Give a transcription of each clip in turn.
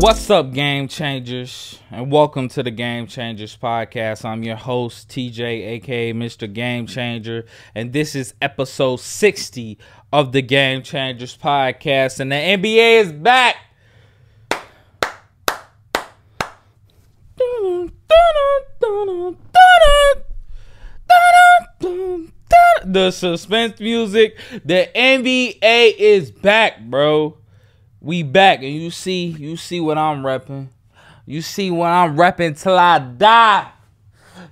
What's up, Game Changers, and welcome to the GameChangerzPodcast. I'm your host, TJ, aka Mr. Game Changer, and this is episode 60 of the GameChangerzPodcast, and the NBA is back. The suspense music, the NBA is back, bro. We back, and you see what I'm repping. You see what I'm repping till I die.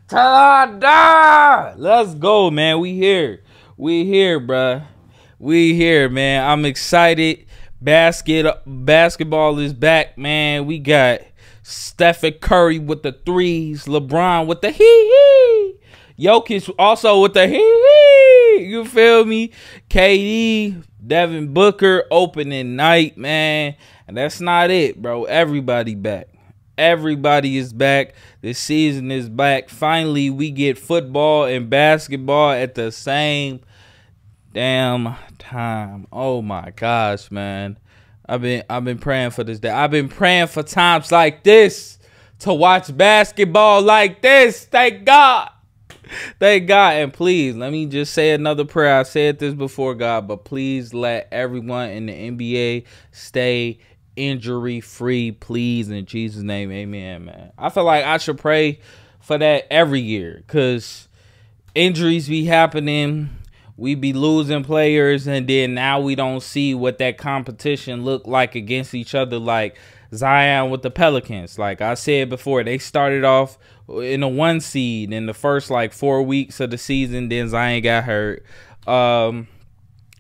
Till I die. Let's go, man. We here, bruh. We here, man. I'm excited. Basketball is back, man. We got Stephen Curry with the threes, LeBron with the hee-hee. Jokic also with the hee-hee. You feel me? KD, Devin Booker, opening night, man. And that's not it, bro. Everybody back. Everybody is back. The season is back. Finally, we get football and basketball at the same damn time. Oh my gosh, man. I've been praying for this day. I've been praying for times like this to watch basketball like this. Thank God. Thank God. And please, let me just say another prayer. I said this before, God, but please let everyone in the NBA stay injury free, please, in Jesus' name. Amen, man. I feel like I should pray for that every year, because injuries be happening. We be losing players, and then now we don't see what that competition look like against each other, like Zion with the Pelicans. Like I said before, they started off in a 1 seed in the first 4 weeks of the season. Then Zion got hurt.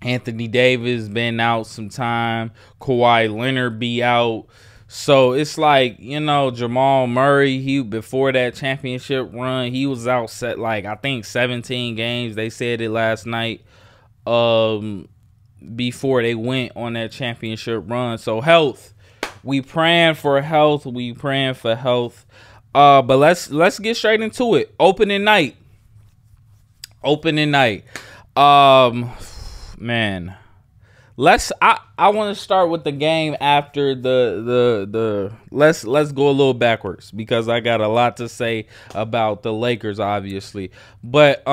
Anthony Davis been out some time. Kawhi Leonard be out. So it's like, Jamal Murray, he before that championship run, he was out I think 17 games. They said it last night before they went on that championship run. So health. We praying for health. We praying for health. But let's get straight into it. Opening night. Man. I want to start with the game after the let's go a little backwards, because I got a lot to say about the Lakers, obviously. But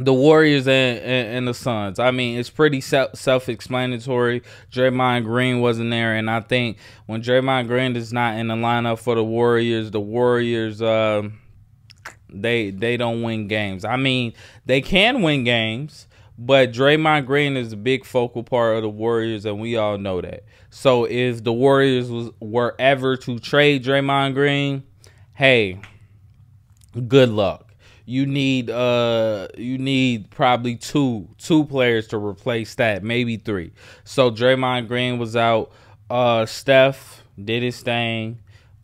the Warriors and the Suns. I mean, it's pretty self-explanatory. Draymond Green wasn't there, and I think when Draymond Green is not in the lineup for the Warriors they don't win games. I mean, they can win games, but Draymond Green is a big focal part of the Warriors, and we all know that. So if the Warriors were ever to trade Draymond Green, hey, good luck. You need probably two players to replace that, maybe 3. So Draymond Green was out. Steph did his thing.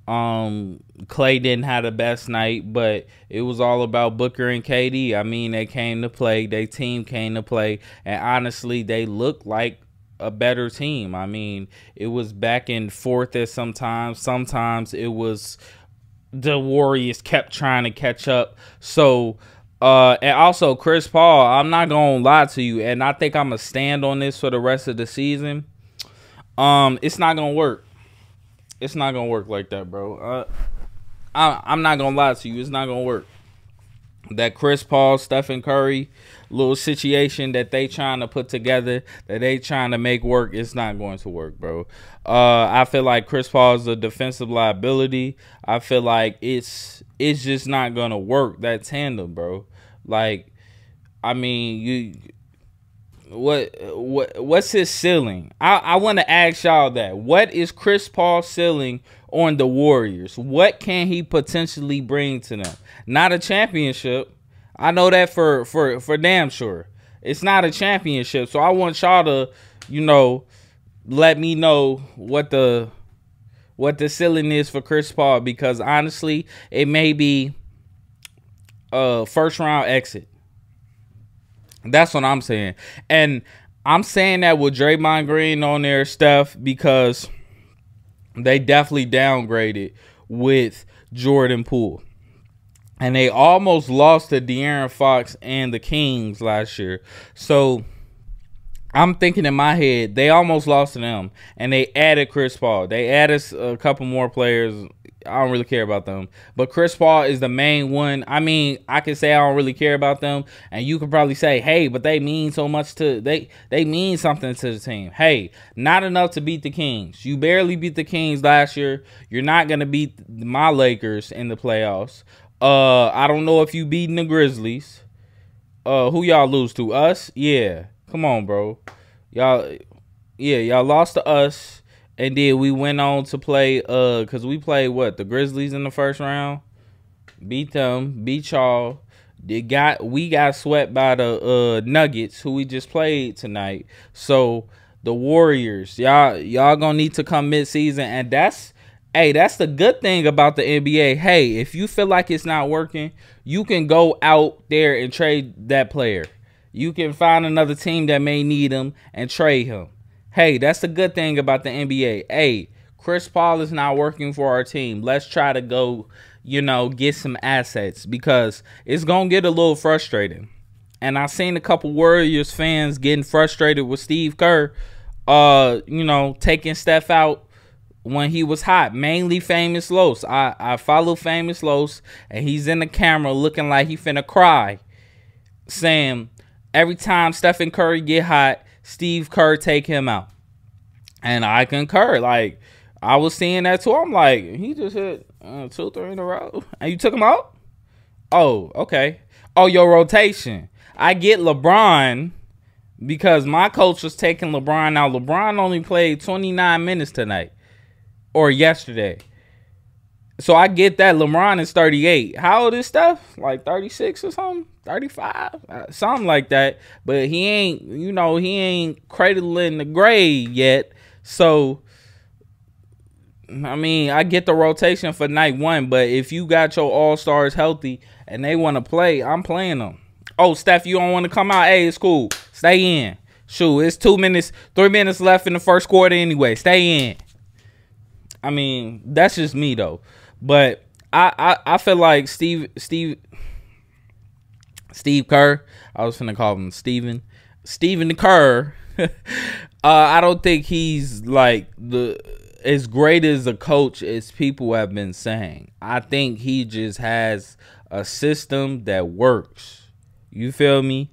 Clay didn't have the best night, but it was all about Booker and KD. I mean, they came to play. Their team came to play, and honestly, they looked like a better team. I mean, it was back and forth at sometimes. Sometimes it was the Warriors kept trying to catch up. So, and also Chris Paul, I'm not going to lie to you, and I think I'm going to stand on this for the rest of the season. It's not going to work. It's not going to work like that, bro. I'm not going to lie to you. It's not going to work. That Chris Paul, Stephen Curry little situation that they trying to put together, that they trying to make work, it's not going to work, bro. I feel like Chris Paul is a defensive liability. I feel like it's just not going to work, that tandem, bro. Like, I mean, what's his ceiling? I want to ask y'all that. What is Chris Paul's ceiling on the Warriors? What can he potentially bring to them? Not a championship. I know that for damn sure. It's not a championship. So I want y'all to, let me know what the ceiling is for Chris Paul, because honestly, it may be a first round exit. That's what I'm saying. And I'm saying that with Draymond Green on their stuff, because they definitely downgraded with Jordan Poole. And they almost lost to De'Aaron Fox and the Kings last year. So I'm thinking in my head, they almost lost to them, and they added Chris Paul. They added a couple more players. I don't really care about them, but Chris Paul is the main one. I mean, I can say I don't really care about them, and you could probably say, hey, but they mean so much to they mean something to the team. Hey, not enough to beat the Kings. You barely beat the Kings last year. You're not gonna beat my Lakers in the playoffs. I don't know if you beating the Grizzlies. Who y'all lose to? Us? Yeah. Come on, bro. Y'all lost to us, and then we went on to play because we played what, the Grizzlies in the first round. Beat them, beat y'all. We got swept by the Nuggets, who we just played tonight. So the Warriors, y'all gonna need to come mid-season, and that's the good thing about the NBA. Hey, if you feel like it's not working, you can go out there and trade that player. You can find another team that may need him and trade him. Hey, that's the good thing about the NBA. Hey, Chris Paul is not working for our team. Let's try to go, get some assets, because it's going to get a little frustrating. And I've seen a couple Warriors fans getting frustrated with Steve Kerr, taking Steph out when he was hot. Mainly Famous Los. I follow Famous Los, and he's in the camera looking like he finna cry, saying every time Stephen Curry get hot, Steve Kerr take him out. And I concur. Like, I was seeing that too. I'm like, he just hit 2-3 in a row, and you took him out? Oh, okay. Oh, your rotation. I get LeBron, because my coach was taking LeBron out. LeBron only played 29 minutes tonight or yesterday. So I get that. LeBron is 38. How old is Steph? Like 36 or something? 35? Something like that. But he ain't cradling the grave yet. So, I mean, I get the rotation for night one. But if you got your all-stars healthy and they want to play, I'm playing them. Oh, Steph, you don't want to come out? Hey, it's cool. Stay in. Shoot, it's 3 minutes left in the first quarter anyway. Stay in. I mean, that's just me, though. But I feel like Steve Kerr, I was finna call him Stephen Kerr. I don't think he's like as great as a coach as people have been saying. I think he just has a system that works. You feel me?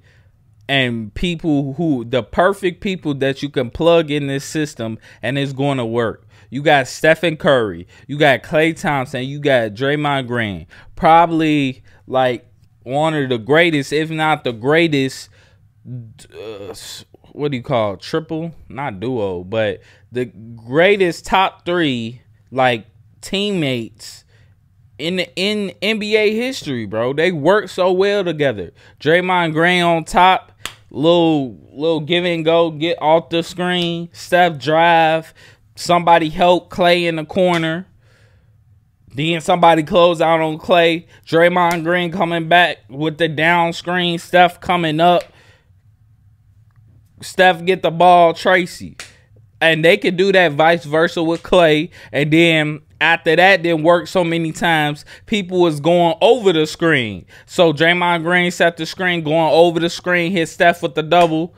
And the perfect people that you can plug in this system, and it's going to work. You got Stephen Curry, you got Klay Thompson, you got Draymond Green. Probably like one of the greatest, if not the greatest, triple? Not duo, but the greatest top three like teammates in NBA history, bro. They work so well together. Draymond Green on top, little give and go, get off the screen, Steph drive. Somebody help Klay in the corner. Then somebody close out on Klay. Draymond Green coming back with the down screen. Steph coming up. Steph get the ball, Tracy. And they could do that vice versa with Klay. And then after that didn't work so many times, people was going over the screen. So Draymond Green set the screen, going over the screen, hit Steph with the double.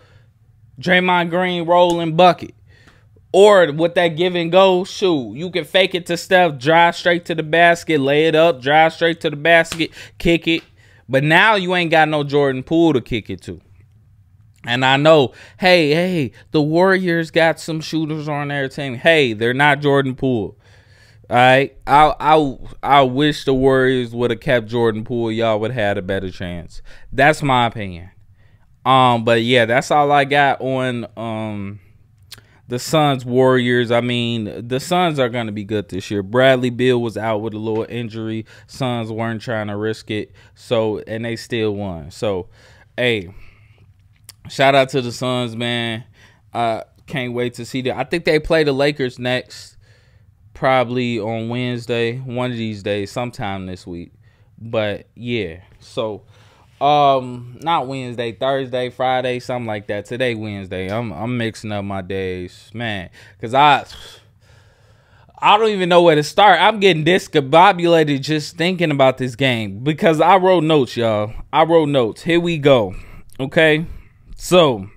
Draymond Green rolling bucket. Or with that give and go, shoot, you can fake it to Steph, drive straight to the basket, lay it up, drive straight to the basket, kick it. But now you ain't got no Jordan Poole to kick it to. And I know, hey, the Warriors got some shooters on their team. Hey, they're not Jordan Poole. All right, I wish the Warriors would have kept Jordan Poole. Y'all would have had a better chance. That's my opinion. But yeah, that's all I got on the Suns Warriors. I mean, the Suns are going to be good this year. Bradley Beal was out with a little injury. Suns weren't trying to risk it. And they still won. So, hey, shout out to the Suns, man. Can't wait to see that. I think they play the Lakers next, probably on Wednesday, one of these days, sometime this week. But yeah, so not Wednesday, Thursday, Friday, something like that. Today, Wednesday. I'm mixing up my days, man, because I don't even know where to start. I'm getting discombobulated just thinking about this game because I wrote notes, y'all. I wrote notes. Here we go. Okay, so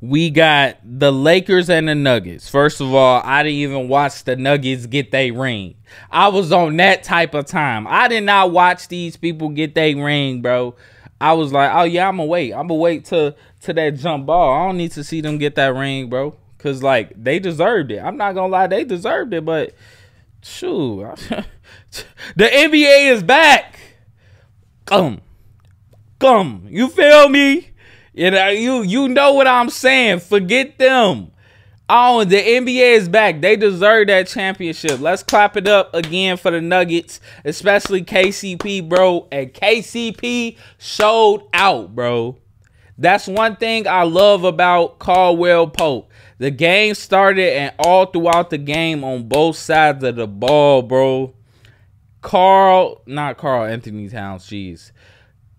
we got the Lakers and the Nuggets. First of all, I didn't even watch the Nuggets get their ring. I was on that type of time. I did not watch these people get their ring, bro. I was like, oh yeah, I'm gonna wait. I'm gonna wait to that jump ball. I don't need to see them get that ring, bro. Cause like they deserved it. I'm not gonna lie, they deserved it. But shoot, the NBA is back. Come. You feel me? You know what I'm saying. Forget them. Oh, the NBA is back. They deserve that championship. Let's clap it up again for the Nuggets, especially KCP, bro. And KCP showed out, bro. That's one thing I love about Caldwell Pope. The game started, and all throughout the game on both sides of the ball, bro. Not Carl Anthony Towns, jeez.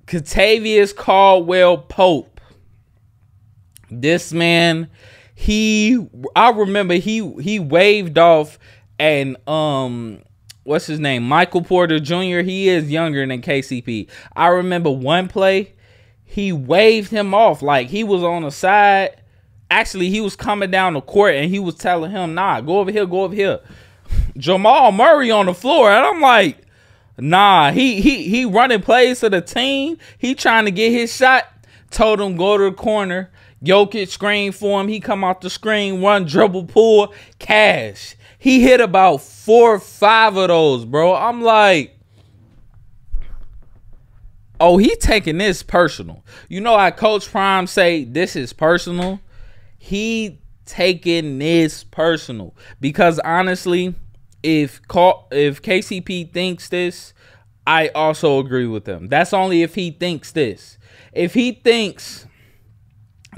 Kentavious Caldwell Pope. This man, I remember he waved off, and what's his name? Michael Porter Jr. He is younger than KCP. I remember one play, he waved him off like he was on the side. Actually, he was coming down the court, and he was telling him, nah, go over here. Jamal Murray on the floor, and I'm like, nah, he running plays to the team. He trying to get his shot. Told him go to the corner. Jokic screen for him. He come off the screen, run, dribble, pull, cash. He hit about 4 or 5 of those, bro. I'm like, oh, he taking this personal. You know how Coach Prime say this is personal? He taking this personal. Because honestly, if KCP thinks this, I also agree with him. That's only if he thinks this. If he thinks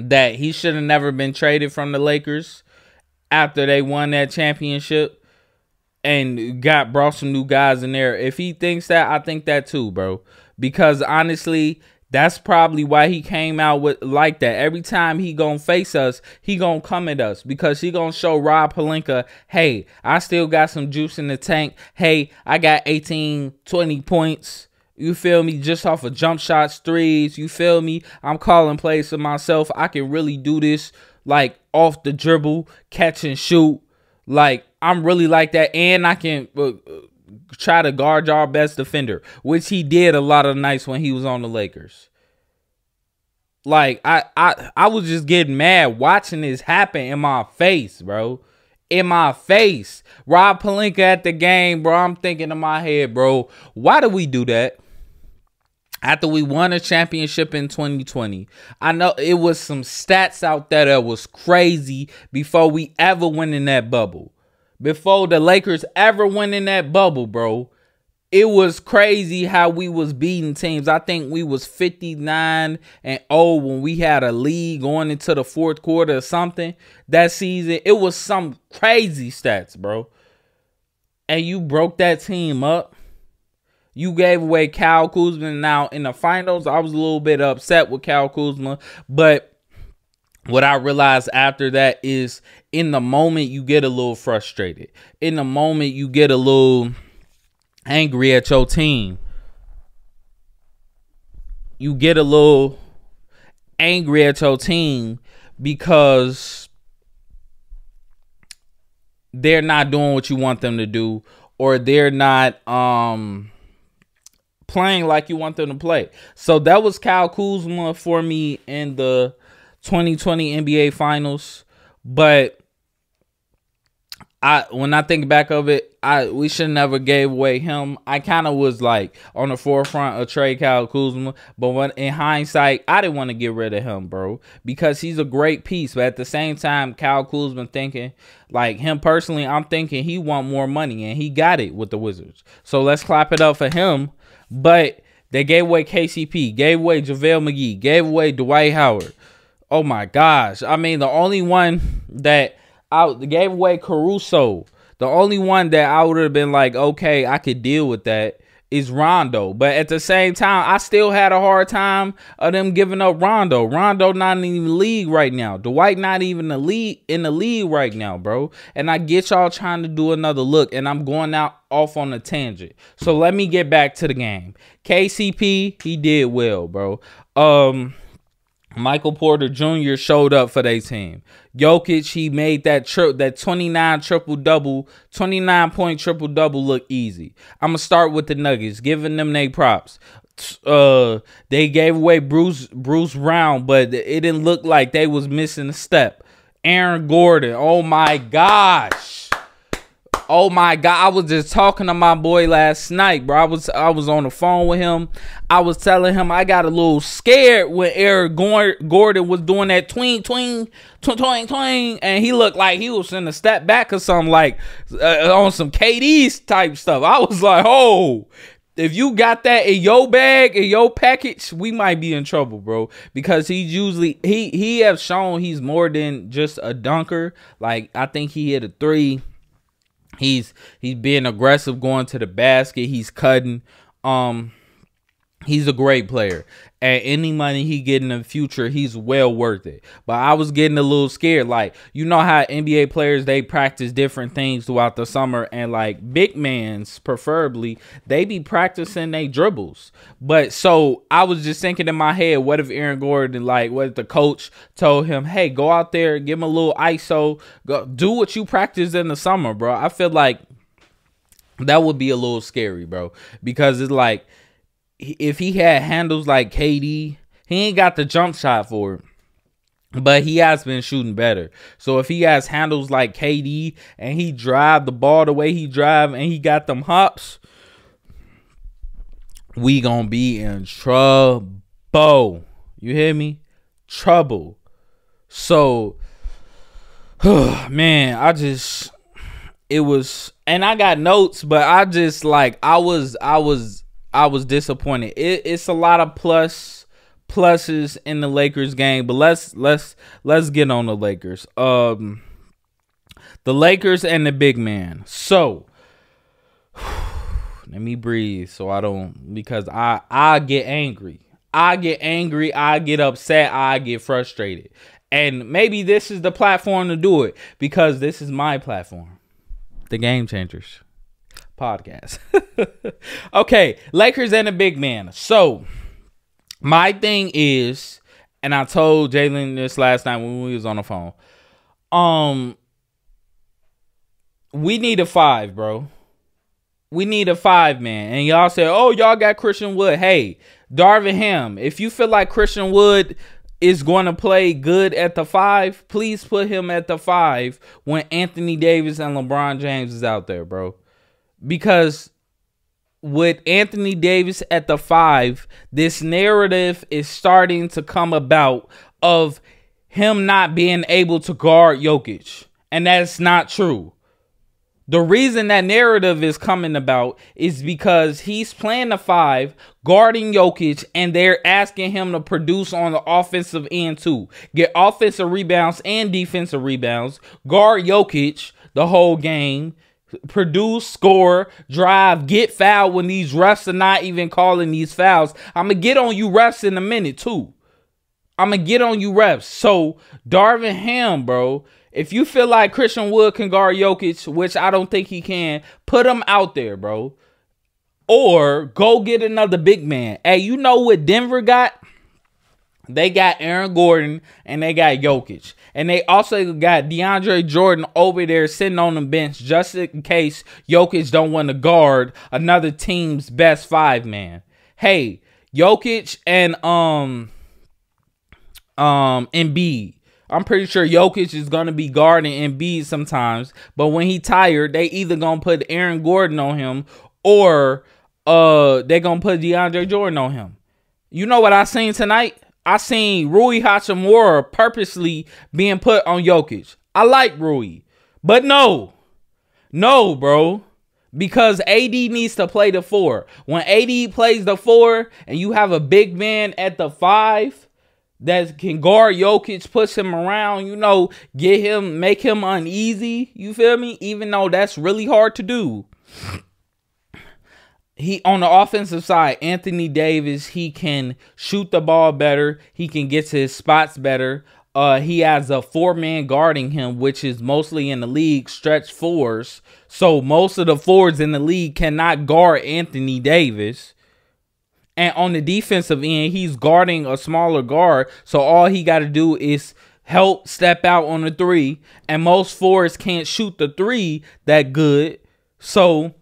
that he should have never been traded from the Lakers after they won that championship and brought some new guys in there, if he thinks that, I think that too, bro. Because honestly, that's probably why he came out with like that. Every time he gonna face us, he gonna come at us because he gonna show Rob Pelinka, hey, I still got some juice in the tank. Hey, I got 18, 20 points. You feel me? Just off of jump shots, threes. You feel me? I'm calling plays for myself. I can really do this like off the dribble, catch and shoot. Like, I'm really like that. And I can try to guard our best defender, which he did a lot of nights when he was on the Lakers. Like, I was just getting mad watching this happen in my face, bro. In my face. Rob Pelinka at the game, bro. I'm thinking in my head, bro, why did we do that? After we won a championship in 2020, I know it was some stats out there that was crazy before we ever went in that bubble. Before the Lakers ever went in that bubble, bro, it was crazy how we was beating teams. I think we was 59-0 when we had a lead going into the 4th quarter or something that season. It was some crazy stats, bro. And you broke that team up. You gave away Kyle Kuzma. Now, in the finals, I was a little bit upset with Kyle Kuzma. But what I realized after that is in the moment, you get a little frustrated. In the moment, you get a little angry at your team. You get a little angry at your team because they're not doing what you want them to do, or they're not playing like you want them to play. So that was Kyle Kuzma for me in the 2020 NBA Finals. But when I think back of it, we should never gave away him. I kind of was like on the forefront of trade Kyle Kuzma, but when in hindsight, I didn't want to get rid of him, bro, because he's a great piece. But at the same time, Kyle Kuzma thinking like him personally, I'm thinking he want more money, and he got it with the Wizards. So let's clap it up for him. But they gave away KCP, gave away JaVale McGee, gave away Dwight Howard. Oh my gosh! I mean, the only one that gave away Caruso. The only one that I would have been like, okay, I could deal with that is Rondo. But at the same time, I still had a hard time of them giving up Rondo. Rondo not in the league right now. Dwight not even in the league right now, bro. And I get y'all trying to do another look, and I'm going out off on a tangent. So let me get back to the game. KCP, he did well, bro. Michael Porter Jr. showed up for their team. Jokic, he made that 29 triple-double, 29-point triple-double look easy. I'm going to start with the Nuggets, giving them their props. They gave away Bruce Brown, but it didn't look like they was missing a step. Aaron Gordon, oh my gosh. Oh my God, I was just talking to my boy last night, bro. I was on the phone with him. I was telling him I got a little scared when Aaron Gordon was doing that twing, and he looked like he was in a step back or something, like on some KD's type stuff. I was like, oh, if you got that in your bag, in your package, we might be in trouble, bro. Because he's usually, he have shown he's more than just a dunker. Like, I think he hit a 3. He's being aggressive going to the basket. He's cutting. He's a great player. And any money he get in the future, he's well worth it. But I was getting a little scared. Like, you know how NBA players, they practice different things throughout the summer. And like big mans, preferably, they be practicing their dribbles. But so I was just thinking in my head, what if Aaron Gordon, like, what if the coach told him, hey, go out there, give him a little ISO, go do what you practice in the summer, bro. I feel like that would be a little scary, bro. Because it's like, if he had handles like KD, he ain't got the jump shot for it, but he has been shooting better. So if he has handles like KD and he drive the ball the way he drive and he got them hops, we gonna be in trouble. You hear me? Trouble. So, man, it was, and I got notes, but I just like, I was disappointed. It's a lot of pluses in the Lakers game, but let's get on the Lakers. The Lakers and the big man. So let me breathe so I don't, because I get angry. I get upset, I get frustrated. And maybe this is the platform to do it, because this is my platform. The Game Changers Podcast. Okay, Lakers and the big man. So my thing is, and I told Jalen this last night when we was on the phone, we need a 5, bro. We need a 5, man. And y'all say, oh, y'all got Christian Wood. Hey, Darvin Ham, if you feel like Christian Wood is going to play good at the 5, please put him at the 5 when Anthony Davis and LeBron James is out there, bro. Because with Anthony Davis at the 5, this narrative is starting to come about of him not being able to guard Jokic. And that's not true. The reason that narrative is coming about is because he's playing the 5, guarding Jokic, and they're asking him to produce on the offensive end too. Get offensive rebounds and defensive rebounds, guard Jokic the whole game, produce, score, drive, get fouled when these refs are not even calling these fouls. I'm going to get on you refs in a minute too. I'm going to get on you refs. So, Darvin Ham, bro, if you feel like Christian Wood can guard Jokic, which I don't think he can, put him out there, bro. Or go get another big man. Hey, you know what Denver got? They got Aaron Gordon and they got Jokic. And they also got DeAndre Jordan over there sitting on the bench just in case Jokic don't want to guard another team's best 5 man. Hey, Jokic and Embiid. I'm pretty sure Jokic is going to be guarding Embiid sometimes. But when he tired, they either going to put Aaron Gordon on him or they're going to put DeAndre Jordan on him. You know what I seen tonight? I seen Rui Hachimura purposely being put on Jokic. I like Rui. But no, bro. Because AD needs to play the 4. When AD plays the 4 and you have a big man at the 5 that can guard Jokic, push him around, you know, get him, make him uneasy. You feel me? Even though that's really hard to do. He, on the offensive side, Anthony Davis, he can shoot the ball better. He can get to his spots better. He has a 4-man guarding him, which is mostly in the league, stretch 4s. So most of the forwards in the league cannot guard Anthony Davis. And on the defensive end, he's guarding a smaller guard. So all he got to do is help step out on the three. And most forwards can't shoot the three that good. So,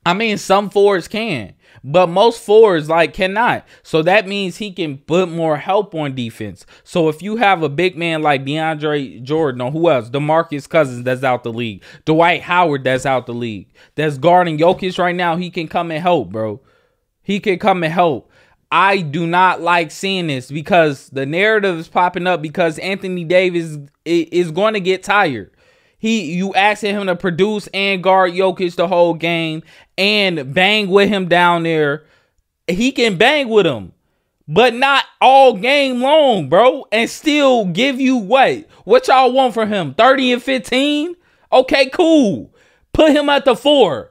I mean, some forwards can. But most forwards cannot. So that means he can put more help on defense. So if you have a big man like DeAndre Jordan or who else, DeMarcus Cousins that's out the league, Dwight Howard that's out the league, that's guarding Jokic right now, he can come and help, bro. He can come and help. I do not like seeing this because the narrative is popping up because Anthony Davis is going to get tired. You asking him to produce and guard Jokic the whole game and bang with him down there. He can bang with him, but not all game long, bro. And still give you what? What y'all want from him? 30 and 15? Okay, cool. Put him at the 4.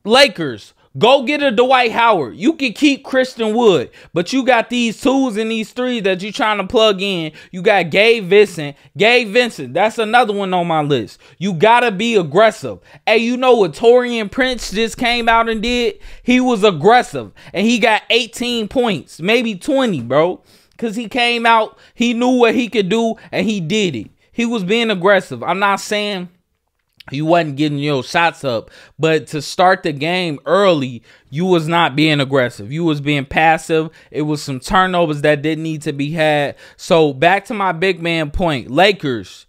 Lakers. Go get a Dwight Howard. You can keep Christian Wood, but you got these 2s and these 3s that you trying to plug in. You got Gabe Vincent. Gabe Vincent, that's another one on my list. You got to be aggressive. Hey, you know what Taurean Prince just came out and did? He was aggressive, and he got 18 points, maybe 20, bro, because he came out, he knew what he could do, and he did it. He was being aggressive. I'm not saying you wasn't getting your shots up, but to start the game early, you was not being aggressive. You was being passive. It was some turnovers that didn't need to be had. So back to my big man point, Lakers.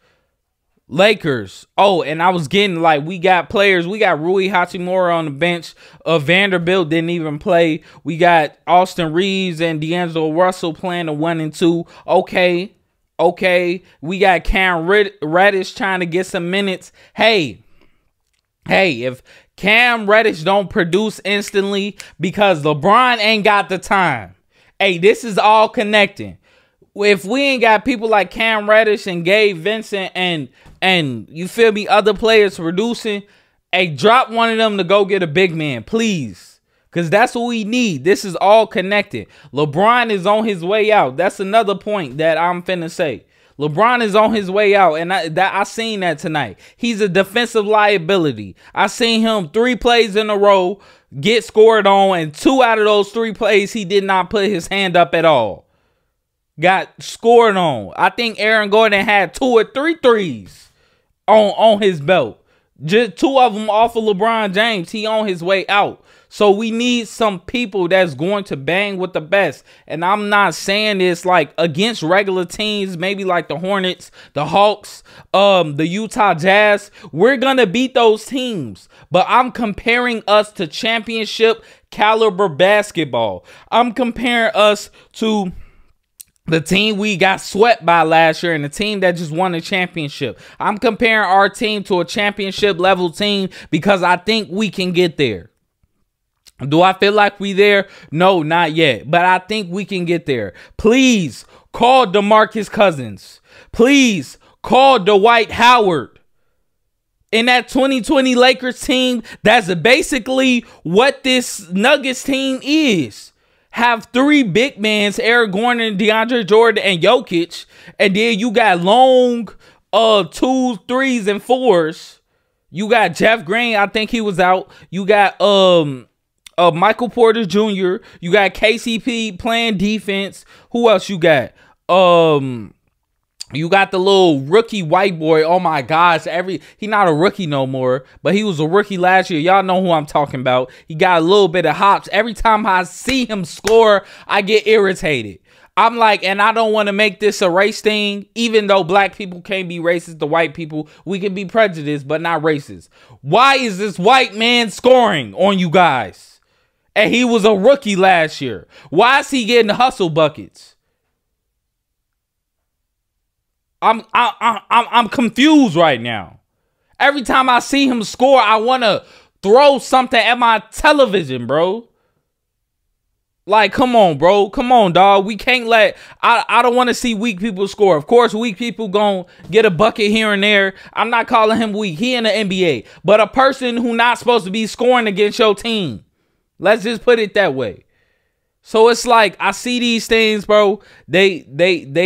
Oh, and I was getting we got players. We got Rui Hachimura on the bench. Vanderbilt didn't even play. We got Austin Reeves and D'Angelo Russell playing the 1 and 2. Okay, we got Cam Reddish trying to get some minutes. Hey, if Cam Reddish don't produce instantly because LeBron ain't got the time. Hey, this is all connecting. If we ain't got people like Cam Reddish and Gabe Vincent and you feel me, other players producing, hey, drop one of them to go get a big man, please. Because that's what we need. This is all connected. LeBron is on his way out. That's another point that I'm finna say. LeBron is on his way out. And I seen that tonight. He's a defensive liability. I seen him 3 plays in a row get scored on. And 2 out of those 3 plays, he did not put his hand up at all. Got scored on. I think Aaron Gordon had 2 or 3 threes on his belt. Just 2 of them off of LeBron James. He on his way out. So we need some people that's going to bang with the best. And I'm not saying this against regular teams, maybe like the Hornets, the Hawks, the Utah Jazz. We're going to beat those teams. But I'm comparing us to championship caliber basketball. I'm comparing us to the team we got swept by last year and the team that just won a championship. I'm comparing our team to a championship level team because I think we can get there. Do I feel like we there? No, not yet. But I think we can get there. Please call DeMarcus Cousins. Please call Dwight Howard. In that 2020 Lakers team, that's basically what this Nuggets team is. Have 3 big men, Eric Gordon, DeAndre Jordan, and Jokic. And then you got long 2s, 3s, and 4s. You got Jeff Green. I think he was out. You got Michael Porter Jr. You got KCP playing defense. Who else you got? You got the little rookie white boy. Oh my gosh, he not a rookie no more, but he was a rookie last year. Y'all know who I'm talking about. He got a little bit of hops. Every time I see him score, I get irritated. I'm like, and I don't want to make this a race thing, even though black people can't be racist to white people. We can be prejudiced, but not racist. Why is this white man scoring on you guys? And he was a rookie last year. Why is he getting hustle buckets? I'm confused right now. Every time I see him score, I want to throw something at my television, bro. Come on, bro. Come on, dog. We can't I don't want to see weak people score. Of course, weak people gonna get a bucket here and there. I'm not calling him weak. He in the NBA. But a person who not supposed to be scoring against your team. Let's just put it that way. So it's I see these things, bro. They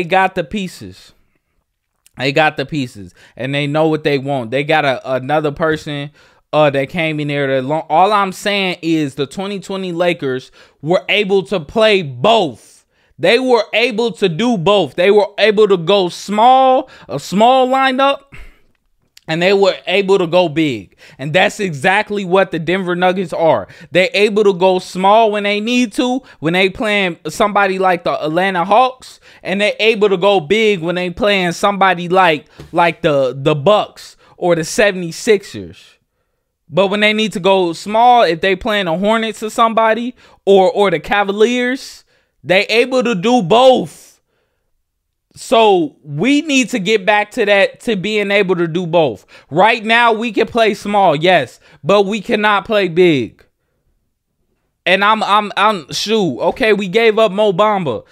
got the pieces. They got the pieces. And they know what they want. They got another person that came in there. All I'm saying is the 2020 Lakers were able to play both. They were able to do both. They were able to go a small lineup, and they were able to go big. And that's exactly what the Denver Nuggets are. They're able to go small when they need to, when they playing somebody like the Atlanta Hawks, and they're able to go big when they playing somebody like the Bucks or the 76ers. But when they need to go small, if they playing the Hornets or somebody or the Cavaliers, they able to do both. So we need to get back to that, to being able to do both. Right now, we can play small, yes, but we cannot play big. And I'm shoot. Okay, we gave up Mo Bamba.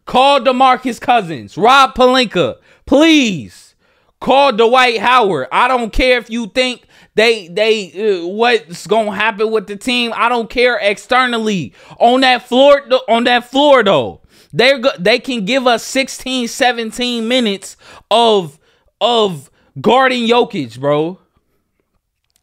Call DeMarcus Cousins, Rob Pelinka, please. Call Dwight Howard. I don't care if you think what's gonna happen with the team. I don't care externally. On that floor though, they can give us 16, 17 minutes of guarding Jokic, bro.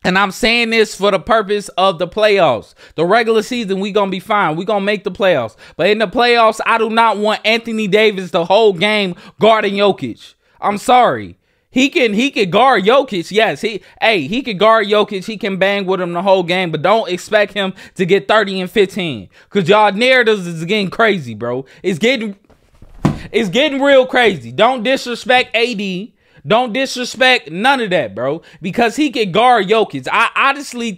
And I'm saying this for the purpose of the playoffs. The regular season, we gonna be fine. We gonna make the playoffs. But in the playoffs, I do not want Anthony Davis the whole game guarding Jokic. I'm sorry. He can guard Jokic. Yes, he can guard Jokic. He can bang with him the whole game, but don't expect him to get 30 and 15. Cause y'all narratives is getting crazy, bro. It's getting real crazy. Don't disrespect AD. Don't disrespect none of that, bro. Because he can guard Jokic. I honestly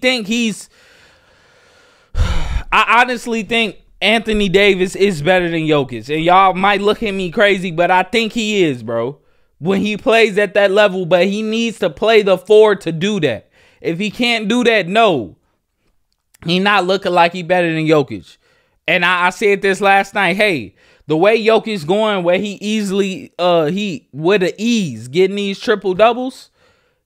think Anthony Davis is better than Jokic. And y'all might look at me crazy, but I think he is, bro. When he plays at that level, but he needs to play the four to do that. If he can't do that, no. He not looking like he better than Jokic. And I said this last night. Hey, the way Jokic's going, where he easily, with an ease, getting these triple doubles,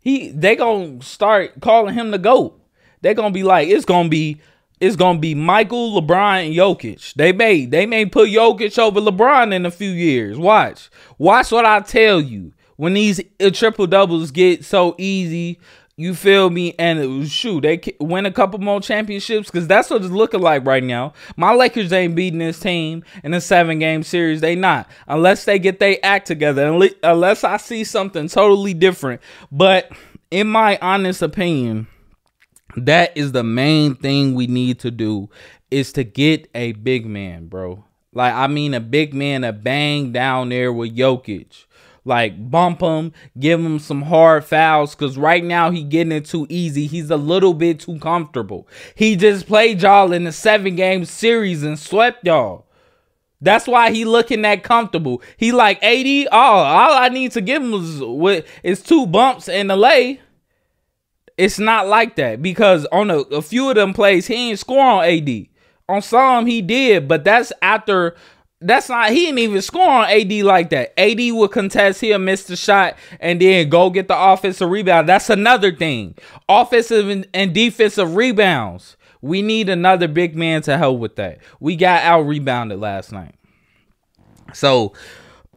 they gonna start calling him the GOAT. They're gonna be like, it's gonna be Michael, LeBron, and Jokic. They may put Jokic over LeBron in a few years. Watch what I tell you. When these triple doubles get so easy, you feel me? And shoot, they win a couple more championships, because that's what it's looking like right now. My Lakers ain't beating this team in a 7-game series. They not, unless they get their act together. Unless I see something totally different. But in my honest opinion, that is the main thing we need to do, is to get a big man, bro. Like, I mean, a big man to bang down there with Jokic. Like, bump him, give him some hard fouls, because right now he getting it too easy. He's a little bit too comfortable. He just played y'all in the 7-game series and swept y'all. That's why he looking that comfortable. He like, AD, all I need to give him is 2 bumps in the lay. It's not like that, because on a few of them plays, he ain't score on AD. On some, he did, but that's after... he didn't even score on AD like that. AD will contest, he'll miss the shot, and then go get the offensive rebound. That's another thing. Offensive and defensive rebounds. We need another big man to help with that. We got out-rebounded last night. So,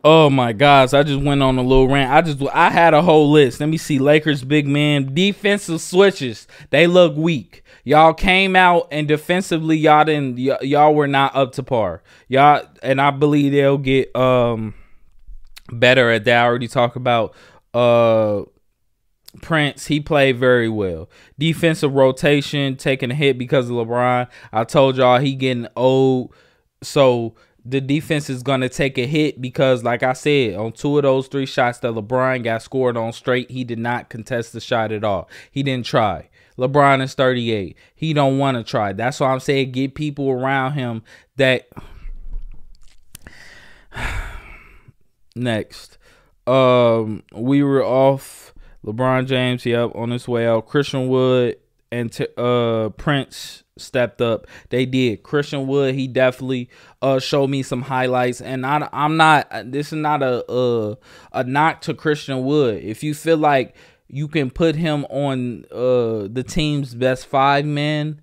oh my gosh, I just went on a little rant. I had a whole list. Let me see. Lakers big man. Defensive switches. They look weak. Y'all came out and defensively y'all were not up to par. Y'all, and I believe they'll get better at that. I already talked about Prince. He played very well. Defensive rotation, taking a hit because of LeBron. I told y'all he getting old. So the defense is going to take a hit because, like I said, on 2 of those 3 shots that LeBron got scored on straight, he did not contest the shot at all. He didn't try. LeBron is 38. He don't want to try. That's why I'm saying get people around him that... Next. We were off. LeBron James, yep, on his way out. Christian Wood and Prince stepped up. They did. Christian Wood, he definitely showed me some highlights. And I'm not... This is not a knock to Christian Wood. If you feel like you can put him on the team's best 5 men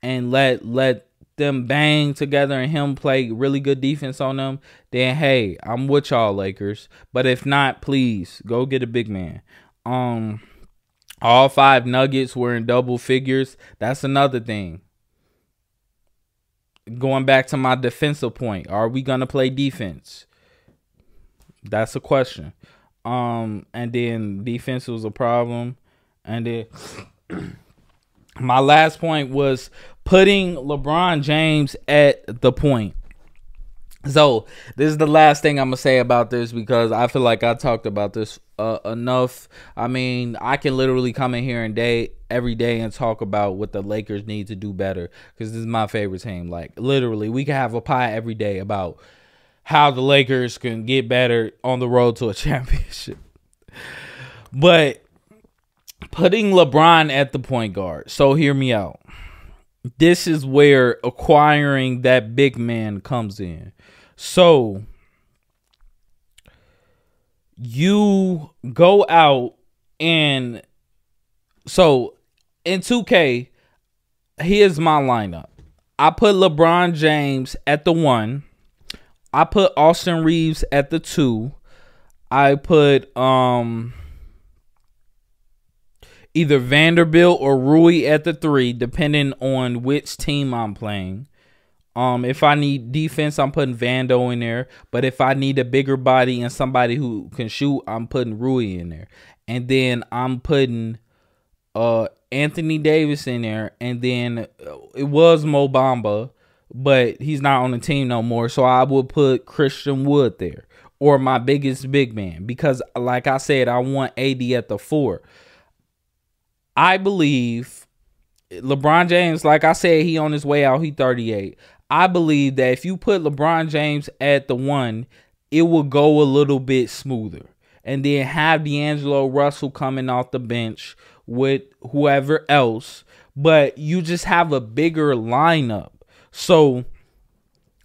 and let them bang together and him play really good defense on them, then hey, I'm with y'all, Lakers. But if not, please go get a big man. All 5 Nuggets were in double figures. That's another thing. Going back to my defensive point, are we gonna play defense? That's a question. And then defense was a problem. And then my last point was putting LeBron James at the point. So this is the last thing I'm gonna say about this, because I feel like I talked about this enough. I mean, I can literally come in here every day and talk about what the Lakers need to do better, because this is my favorite team. Like, literally, we can have a pie every day about how the Lakers can get better on the road to a championship. But putting LeBron at the point guard. So hear me out. This is where acquiring that big man comes in. So you go out and so in 2K, here's my lineup. I put LeBron James at the 1. I put Austin Reeves at the 2. I put either Vanderbilt or Rui at the 3, depending on which team I'm playing. If I need defense, I'm putting Vando in there. But if I need a bigger body and somebody who can shoot, I'm putting Rui in there. And then I'm putting Anthony Davis in there. And then it was Mo Bamba, but he's not on the team no more. So I would put Christian Wood there, or my biggest big man. Because like I said, I want AD at the 4. I believe LeBron James, like I said, he on his way out. He 38. I believe that if you put LeBron James at the 1, it will go a little bit smoother. And then have D'Angelo Russell coming off the bench with whoever else. But you just have a bigger lineup. So,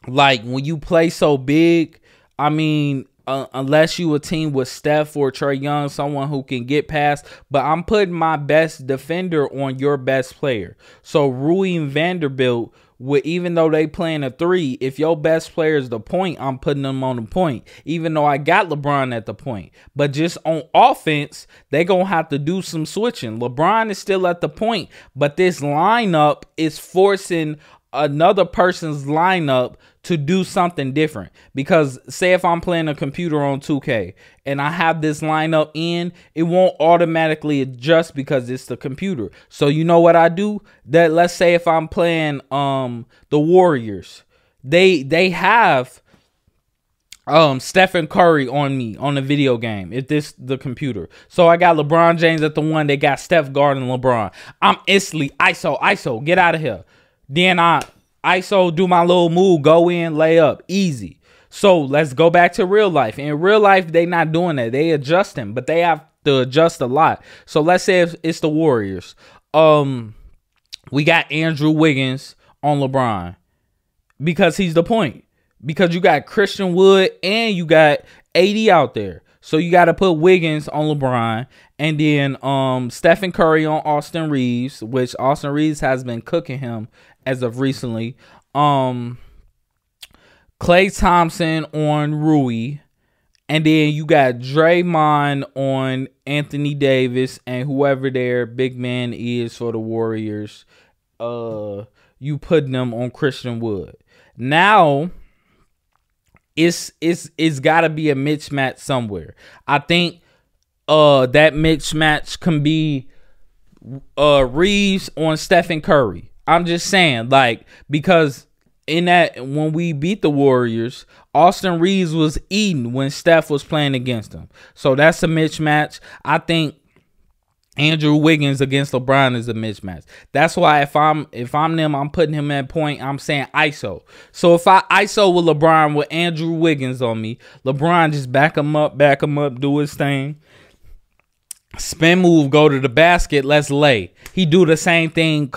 like, when you play so big, I mean, unless you a team with Steph or Trae Young, someone who can get past. But I'm putting my best defender on your best player. So Rui and Vanderbilt, even though they playing a 3, if your best player is the point, I'm putting them on the point. Even though I got LeBron at the point. But just on offense, they going to have to do some switching. LeBron is still at the point. But this lineup is forcing another person's lineup to do something different. Because say if I'm playing a computer on 2K and I have this lineup in, it won't automatically adjust because it's the computer. So you know what I do? That let's say if I'm playing the Warriors, they have Stephen Curry on me on the video game. If this the computer. So I got LeBron James at the 1, they got Steph guarding LeBron. I'm instantly ISO, get out of here. Then I ISO, do my little move, go in, lay up, easy. So let's go back to real life. In real life, they not doing that. They adjusting, but they have to adjust a lot. So let's say if it's the Warriors. We got Andrew Wiggins on LeBron because he's the point. Because you got Christian Wood and you got AD out there. So you got to put Wiggins on LeBron. And then Stephen Curry on Austin Reeves, which Austin Reeves has been cooking him as of recently. Klay Thompson on Rui. And then you got Draymond on Anthony Davis and whoever their big man is for the Warriors. You putting them on Christian Wood. Now it's got to be a mismatch somewhere. I think that mismatch can be Reeves on Stephen Curry. I'm just saying, like, because in that, when we beat the Warriors, Austin Reeves was eating when Steph was playing against him. So that's a mismatch. I think Andrew Wiggins against LeBron is a mismatch. That's why if I'm them, I'm putting him at point. I'm saying ISO. So if I ISO with LeBron with Andrew Wiggins on me, LeBron just back him up, do his thing. Spin move, go to the basket, let's lay. He do the same thing,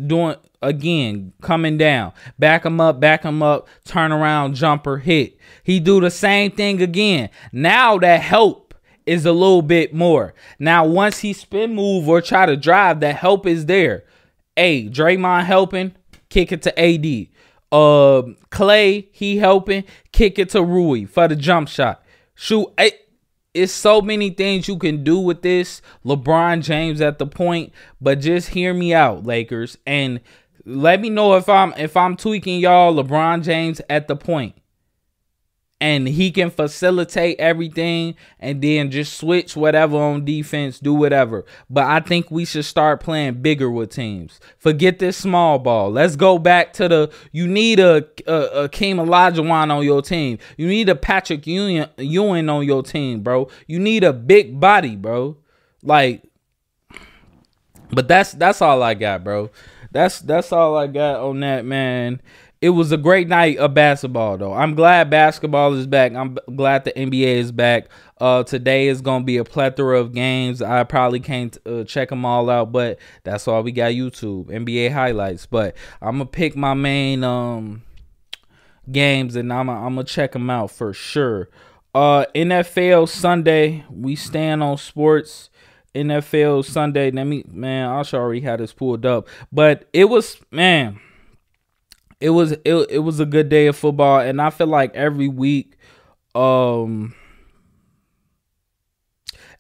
doing again, coming down. Back him up, turn around, jumper, hit. He do the same thing again. Now that help is a little bit more. Now once he spin move or try to drive, that help is there. Hey, Draymond helping, kick it to AD. Klay, he helping, kick it to Rui for the jump shot. Shoot, it's so many things you can do with this. LeBron James at the point, but just hear me out, Lakers, and let me know if I'm tweaking y'all. LeBron James at the point, and he can facilitate everything, and then just switch whatever on defense, do whatever. But I think we should start playing bigger with teams. Forget this small ball. Let's go back to you need a Hakeem Olajuwon on your team. You need a Patrick Ewing on your team, bro. You need a big body, bro. Like, but that's all I got, bro. That's all I got on that, man. It was a great night of basketball, though. I'm glad basketball is back. I'm glad the NBA is back. Today is going to be a plethora of games. I probably can't check them all out, but that's why we got YouTube, NBA highlights. But I'm going to pick my main games, and I'm going to check them out for sure. NFL Sunday, we stand on sports. NFL Sunday, I should already have this pulled up. But it was, man... It was a good day of football, and I feel like every week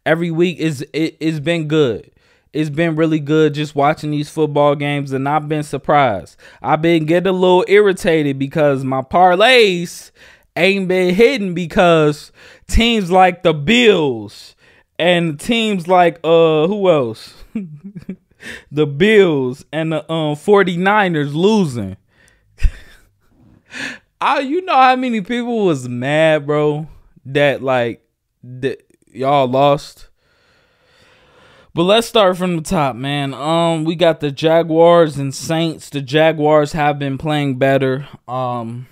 it's been good. It's been really good just watching these football games, and I've been surprised. I've been getting a little irritated because my parlays ain't been hitting because teams like the Bills and teams like who else? The Bills and the 49ers losing. You know how many people was mad, bro, that y'all lost. But let's start from the top, man. We got the Jaguars and Saints. The Jaguars have been playing better than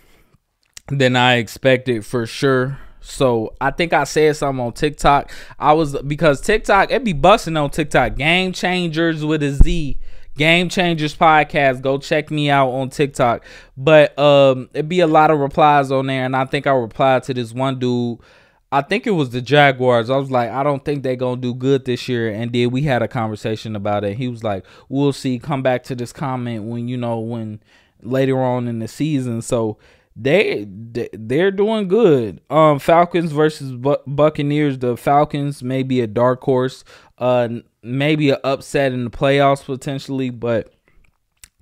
I expected, for sure. So I think I said something on TikTok. Because TikTok, it be busting on TikTok. Game Changers with a Z. GameChangerzPodcast. Go check me out on TikTok. But it'd be a lot of replies on there, and I think I replied to this one dude. I think it was the Jaguars. I was like, I don't think they're gonna do good this year. And then we had a conversation about it. He was like, we'll see. Come back to this comment when later on in the season. So they're doing good. Falcons versus Buccaneers. The Falcons may be a dark horse. Maybe an upset in the playoffs potentially, but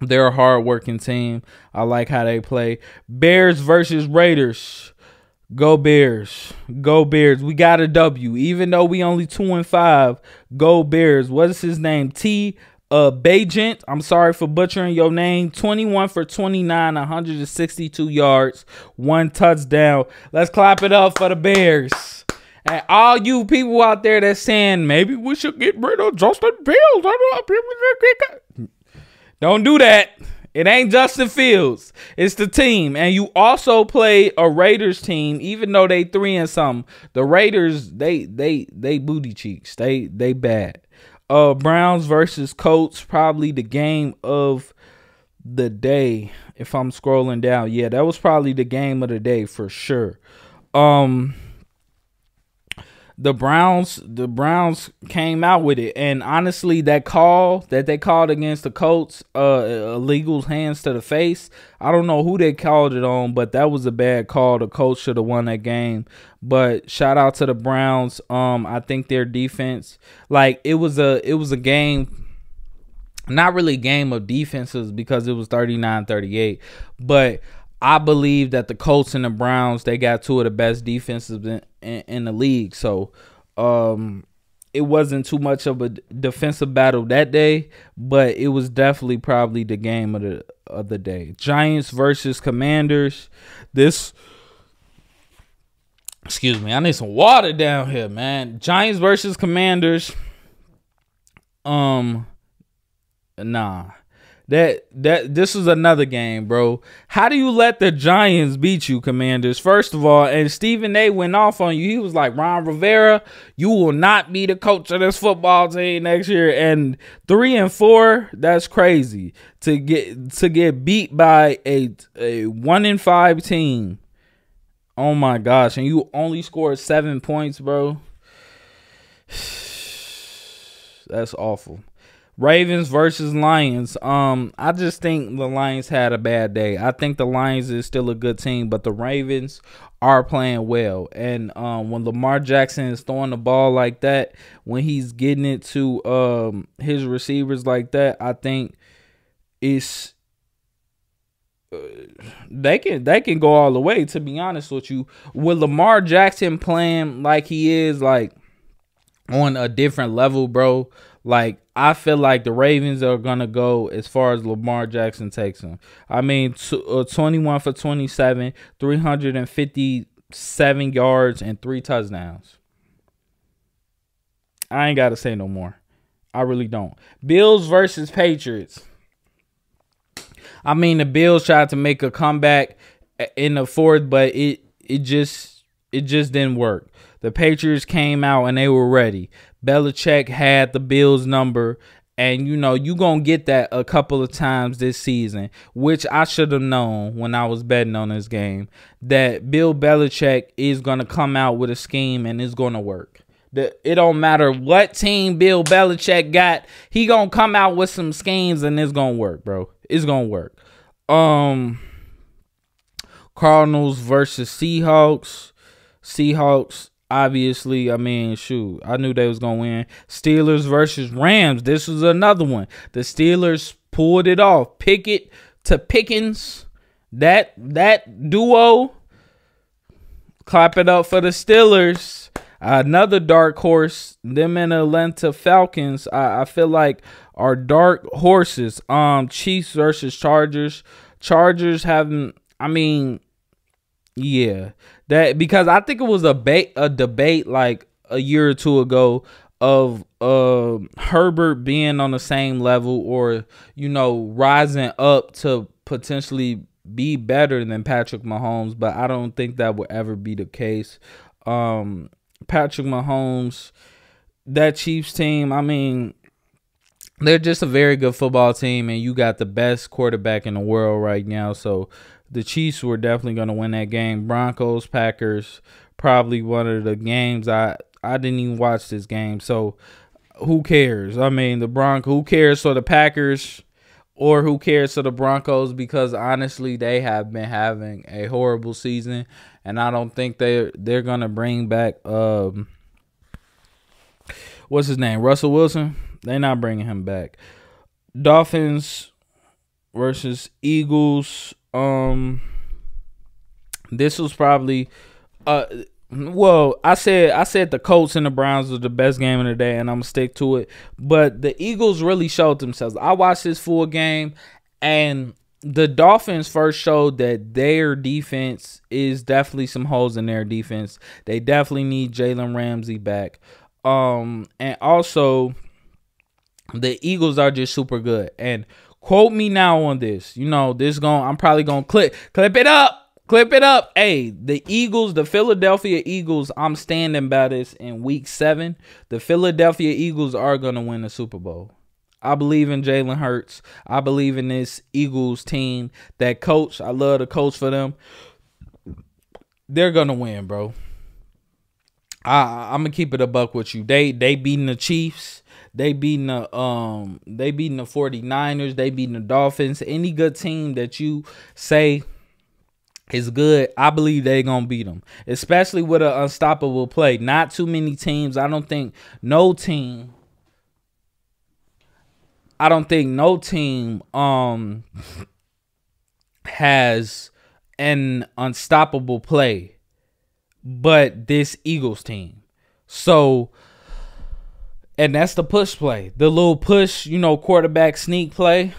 they're a hard-working team. I like how they play. Bears versus Raiders. Go Bears. Go Bears. We got a W. Even though we only 2-5, go Bears. What is his name? Bajent. I'm sorry for butchering your name. 21 for 29, 162 yards, 1 touchdown. Let's clap it up for the Bears. And all you people out there that's saying maybe we should get rid of Justin Fields. Don't do that. It ain't Justin Fields. It's the team. And you also play a Raiders team, even though they 3 and something. The Raiders, they booty cheeks. They bad. Browns versus Colts, probably the game of the day. If I'm scrolling down, yeah, that was probably the game of the day for sure. The Browns came out with it, and honestly, that call that they called against the Colts, illegal hands to the face, I don't know who they called it on, but that was a bad call. The Colts should have won that game. But shout out to the Browns. I think their defense, it was a game, not really a game of defenses because it was 39-38, but I believe that the Colts and the Browns, they got 2 of the best defenses in the league. So it wasn't too much of a defensive battle that day, but it was definitely probably the game of the day. Giants versus Commanders. Excuse me, I need some water down here, man. Giants versus Commanders. Nah. This is another game, bro. How do you let the Giants beat you, Commanders? First of all, and Stephen A went off on you. He was like, Ron Rivera, you will not be the coach of this football team next year. And 3-4, that's crazy. To get beat by a 1-5 team. Oh my gosh. And you only scored 7 points, bro. That's awful. Ravens versus Lions. I just think the Lions had a bad day. I think the Lions is still a good team, but the Ravens are playing well. And when Lamar Jackson is throwing the ball like that, when he's getting it to his receivers like that, I think it's they can go all the way, to be honest with you. With Lamar Jackson playing like he is, like on a different level, bro, like I feel like the Ravens are going to go as far as Lamar Jackson takes them. I mean, 21 for 27, 357 yards, and 3 touchdowns. I ain't got to say no more. I really don't. Bills versus Patriots. I mean, the Bills tried to make a comeback in the fourth, but it just didn't work. The Patriots came out and they were ready. Belichick had the Bills number, and you going to get that a couple of times this season, which I should have known when I was betting on this game, that Bill Belichick is going to come out with a scheme and it's going to work. It don't matter what team Bill Belichick got, he going to come out with some schemes and it's going to work, bro. It's going to work. Cardinals versus Seahawks. Seahawks, obviously, I mean, shoot, I knew they was going to win. Steelers versus Rams. This was another one. The Steelers pulled it off. Pickett to Pickens. That duo. Clap it up for the Steelers. Another dark horse. Them and Atlanta Falcons, I feel like, are dark horses. Chiefs versus Chargers. Chargers haven't, I mean, yeah. That, because I think it was a debate like a year or two ago of Herbert being on the same level, or rising up to potentially be better than Patrick Mahomes, but I don't think that will ever be the case. Patrick Mahomes, that Chiefs team, I mean, they're just a very good football team, and you got the best quarterback in the world right now, so the Chiefs were definitely going to win that game. Broncos, Packers, probably one of the games I didn't even watch this game, so who cares? I mean, who cares for the Packers, or who cares for the Broncos? Because honestly, they have been having a horrible season, and I don't think they're going to bring back what's his name, Russell Wilson. They're not bringing him back. Dolphins versus Eagles. This was probably well, I said the Colts and the Browns was the best game of the day, and I'm gonna stick to it. But the Eagles really showed themselves. I watched this full game, and the Dolphins first showed that their defense is definitely some holes in their defense. They definitely need Jalen Ramsey back. And also the Eagles are just super good. And quote me now on this. I'm probably gonna clip it up. Clip it up. Hey, the Eagles, the Philadelphia Eagles, I'm standing by this in week 7. The Philadelphia Eagles are going to win the Super Bowl. I believe in Jalen Hurts. I believe in this Eagles team. That coach, I love the coach for them. They're going to win, bro. I'm going to keep it a buck with you. They beating the Chiefs. They beating the 49ers. They beating the Dolphins. Any good team that you say is good, I believe they're going to beat them, especially with an unstoppable play. Not too many teams. I don't think no team has an unstoppable play but this Eagles team. So, and that's the push play. The little push, quarterback sneak play.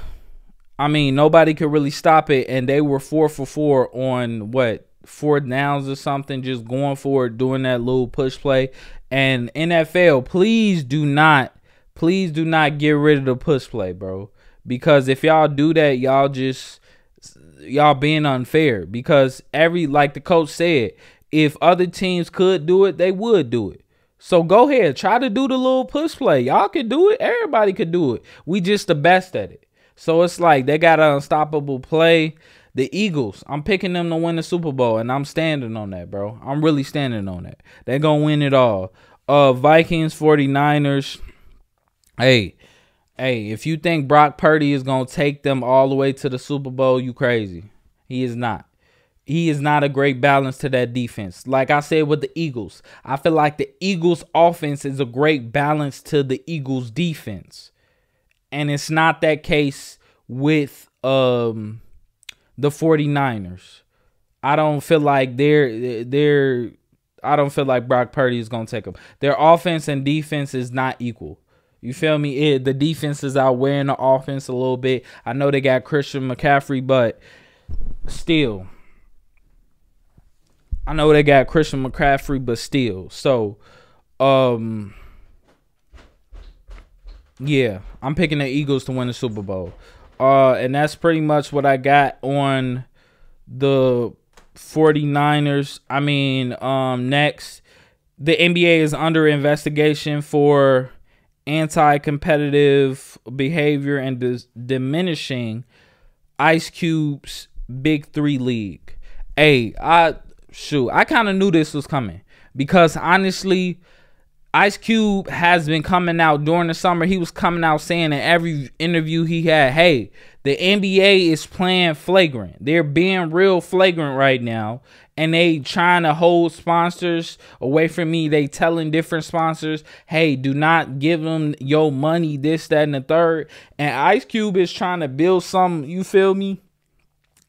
I mean, nobody could really stop it, and they were 4 for 4 on 4 downs or something, just going for it, doing that little push play. And NFL, please do not get rid of the push play, bro. Because if y'all do that, y'all being unfair. Because like the coach said, if other teams could do it, they would do it. So go ahead, try to do the little push play. Y'all can do it. Everybody could do it. We just the best at it. So it's like they got an unstoppable play. The Eagles, I'm picking them to win the Super Bowl, and I'm standing on that, bro. I'm really standing on that. They're going to win it all. Vikings, 49ers. Hey, Hey, if you think Brock Purdy is going to take them all the way to the Super Bowl, you crazy. He is not. He is not a great balance to that defense. Like I said with the Eagles, I feel like the Eagles offense is a great balance to the Eagles defense. And it's not that case with the 49ers. I don't feel like I don't feel like Brock Purdy is going to take them. Their offense and defense is not equal. You feel me? The defense is outwearing the offense a little bit. I know they got Christian McCaffrey, but still. I know they got Christian McCaffrey, but still. So, yeah, I'm picking the Eagles to win the Super Bowl. And that's pretty much what I got on the 49ers. I mean, next, the NBA is under investigation for anti-competitive behavior and diminishing Ice Cube's Big 3 league. Hey, I kind of knew this was coming because honestly, Ice Cube has been coming out during the summer. He was coming out saying in every interview he had, hey, the NBA is playing flagrant. They're being real flagrant right now. And they trying to hold sponsors away from me. They telling different sponsors, hey, do not give them your money, this, that, and the third. And Ice Cube is trying to build some, you feel me?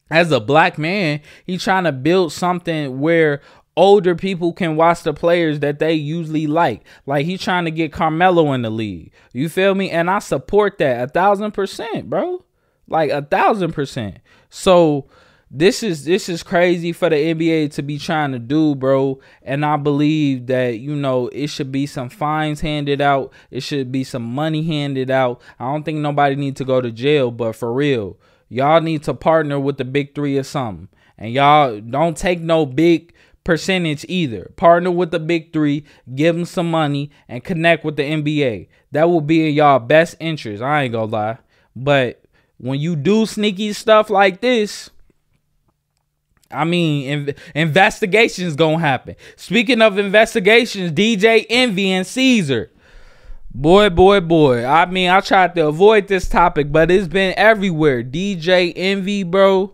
As a black man, he's trying to build something where older people can watch the players that they usually like. Like he's trying to get Carmelo in the league. You feel me? And I support that 1,000%, bro. Like 1,000%. So this is crazy for the NBA to be trying to do, bro. And I believe that, you know, it should be some fines handed out. It should be some money handed out. I don't think nobody needs to go to jail, but for real, y'all need to partner with the Big 3 or something. And y'all don't take no big percentage either. Partner with the Big 3, give them some money, and connect with the NBA. That will be in y'all best interest. I ain't gonna lie. But when you do sneaky stuff like this, I mean, investigations gonna happen. Speaking of investigations, DJ Envy and Caesar. Boy. I mean, I tried to avoid this topic, but it's been everywhere. DJ Envy, bro,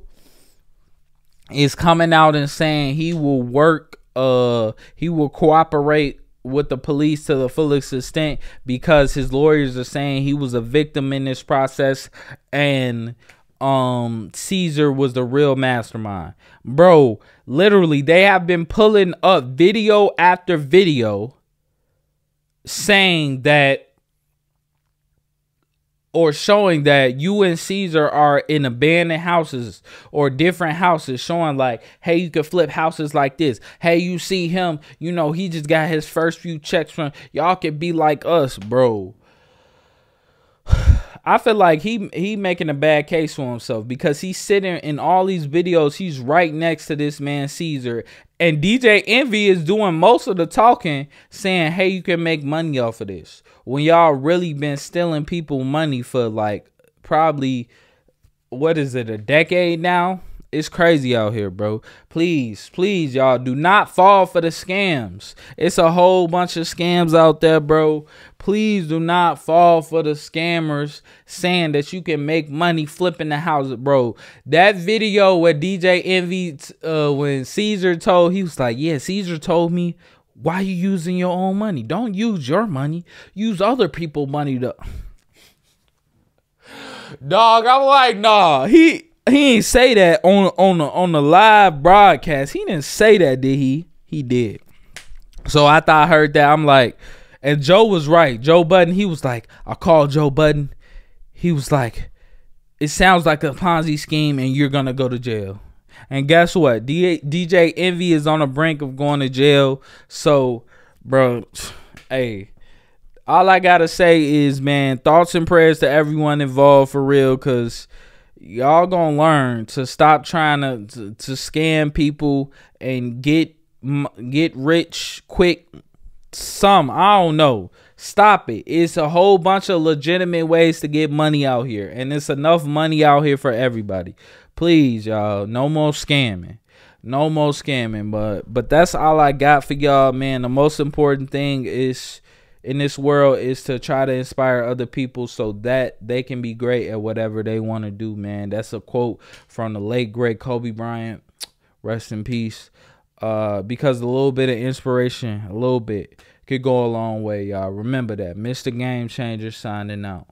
is coming out and saying he will cooperate with the police to the fullest extent because his lawyers are saying he was a victim in this process and Caesar was the real mastermind. Bro, literally, they have been pulling up video after video saying that or showing that you and Caesar are in abandoned houses or different houses, showing like, hey, you can flip houses like this. Hey, you see him, you know, he just got his first few checks from, y'all can be like us, bro. I feel like he making a bad case for himself because he's sitting in all these videos. He's right next to this man, Caesar. And DJ Envy is doing most of the talking, saying, hey, you can make money off of this. When y'all really been stealing people money for like probably, what is it, a decade now? It's crazy out here, bro. Please, y'all, do not fall for the scams. It's a whole bunch of scams out there, bro. Please do not fall for the scammers saying that you can make money flipping the house, bro. That video where DJ Envy, when Caesar told, he was like, yeah, Caesar told me, why you using your own money? Don't use your money. Use other people's money to... Dog, I'm like, nah, he ain't say that on the live broadcast. He didn't say that, did he? He did. So after I heard that, I'm like, and Joe was right. Joe Budden, he was like, I called Joe Budden. He was like, it sounds like a Ponzi scheme and you're going to go to jail. And guess what? DJ Envy is on the brink of going to jail. So, bro, hey, all I got to say is, man, thoughts and prayers to everyone involved for real, because y'all gonna learn to stop trying to scam people and get rich quick. I don't know. Stop it. It's a whole bunch of legitimate ways to get money out here, and it's enough money out here for everybody. Please, y'all, no more scamming. No more scamming. But that's all I got for y'all, man. The most important thing is in this world is to try to inspire other people so that they can be great at whatever they want to do, man. That's a quote from the late great Kobe Bryant. Rest in peace. Because a little bit of inspiration, a little bit, could go a long way, y'all. Remember that. Mr. Game Changer signing out.